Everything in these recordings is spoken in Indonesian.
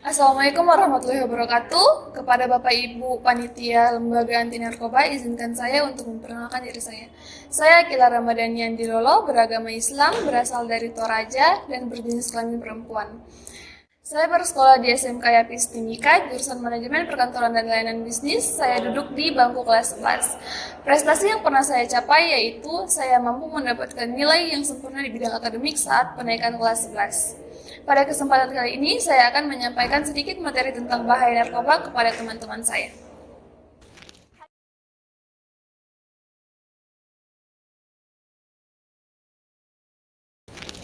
Assalamualaikum warahmatullahi wabarakatuh. Kepada Bapak Ibu Panitia Lembaga Anti Narkoba, izinkan saya untuk memperkenalkan diri saya. Saya Akila Ramadhanian Dilolo, beragama Islam, berasal dari Toraja, dan berjenis kelamin perempuan. Saya bersekolah di SMK Yapis Timika, jurusan Manajemen Perkantoran dan Layanan Bisnis. Saya duduk di bangku kelas 11. Prestasi yang pernah saya capai yaitu saya mampu mendapatkan nilai yang sempurna di bidang akademik saat penaikan kelas 11. Pada kesempatan kali ini, saya akan menyampaikan sedikit materi tentang bahaya narkoba kepada teman-teman saya.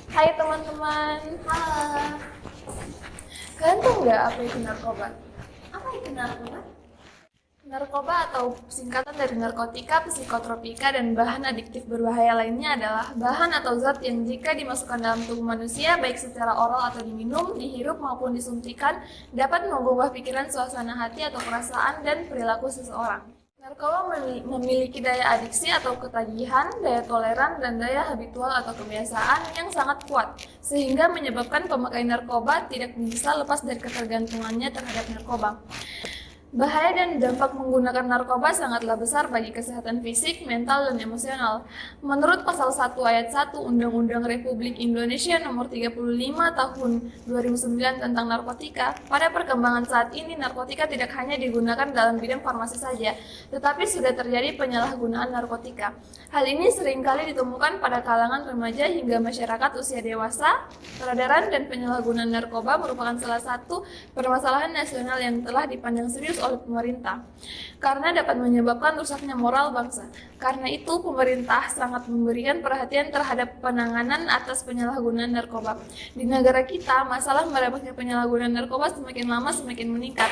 Hai teman-teman. Halo, Kalian tahu nggak apa itu narkoba? apa itu narkoba? Narkoba atau singkatan dari narkotika, psikotropika, dan bahan adiktif berbahaya lainnya adalah bahan atau zat yang jika dimasukkan dalam tubuh manusia, baik secara oral atau diminum, dihirup maupun disuntikan, dapat mengubah pikiran, suasana hati atau perasaan dan perilaku seseorang. Narkoba memiliki daya adiksi atau ketagihan, daya toleran, dan daya habitual atau kebiasaan yang sangat kuat, sehingga menyebabkan pemakai narkoba tidak bisa lepas dari ketergantungannya terhadap narkoba. Bahaya dan dampak menggunakan narkoba sangatlah besar bagi kesehatan fisik, mental, dan emosional. Menurut Pasal 1 Ayat 1 Undang-Undang Republik Indonesia Nomor 35 Tahun 2009 tentang narkotika, pada perkembangan saat ini narkotika tidak hanya digunakan dalam bidang farmasi saja, tetapi sudah terjadi penyalahgunaan narkotika. Hal ini seringkali ditemukan pada kalangan remaja hingga masyarakat usia dewasa. Peredaran dan penyalahgunaan narkoba merupakan salah satu permasalahan nasional yang telah dipandang serius oleh pemerintah karena dapat menyebabkan rusaknya moral bangsa. Karena itu, pemerintah sangat memberikan perhatian terhadap penanganan atas penyalahgunaan narkoba. Di negara kita, masalah merebaknya penyalahgunaan narkoba semakin lama semakin meningkat.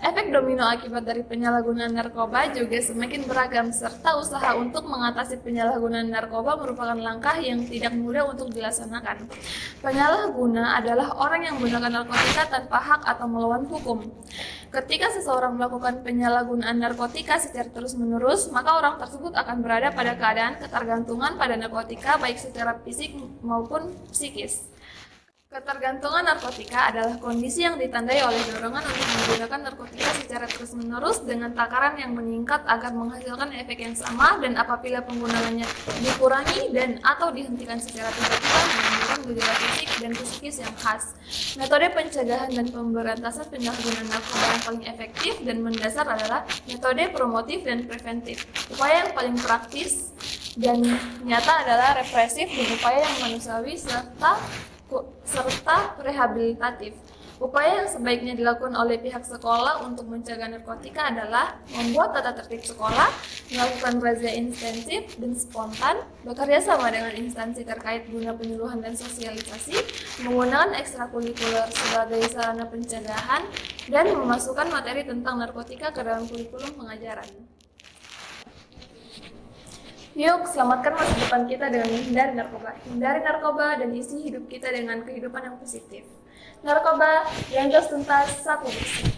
Efek domino akibat dari penyalahgunaan narkoba juga semakin beragam, serta usaha untuk mengatasi penyalahgunaan narkoba merupakan langkah yang tidak mudah untuk dilaksanakan. Penyalahguna adalah orang yang menggunakan narkotika tanpa hak atau melawan hukum. Ketika seseorang melakukan penyalahgunaan narkotika secara terus-menerus, maka orang tersebut akan berada pada keadaan ketergantungan pada narkotika baik secara fisik maupun psikis. Ketergantungan narkotika adalah kondisi yang ditandai oleh dorongan untuk menggunakan narkotika secara terus-menerus dengan takaran yang meningkat agar menghasilkan efek yang sama, dan apabila penggunaannya dikurangi dan atau dihentikan secara tiba-tiba menimbulkan gejala fisik dan psikis yang khas. Metode pencegahan dan pemberantasan penyalahgunaan narkoba yang paling efektif dan mendasar adalah metode promotif dan preventif. Upaya yang paling praktis dan nyata adalah represif dan upaya yang manusiawi serta rehabilitatif. Upaya yang sebaiknya dilakukan oleh pihak sekolah untuk mencegah narkotika adalah membuat tata tertib sekolah, melakukan razia intensif dan spontan, bekerja sama dengan instansi terkait guna penyuluhan dan sosialisasi, menggunakan ekstrakurikuler sebagai sarana pencegahan, dan memasukkan materi tentang narkotika ke dalam kurikulum pengajaran. Yuk, selamatkan masa depan kita dengan menghindari narkoba. Hindari narkoba dan isi hidup kita dengan kehidupan yang positif. Narkoba yang jelas tuntas, satu bersih.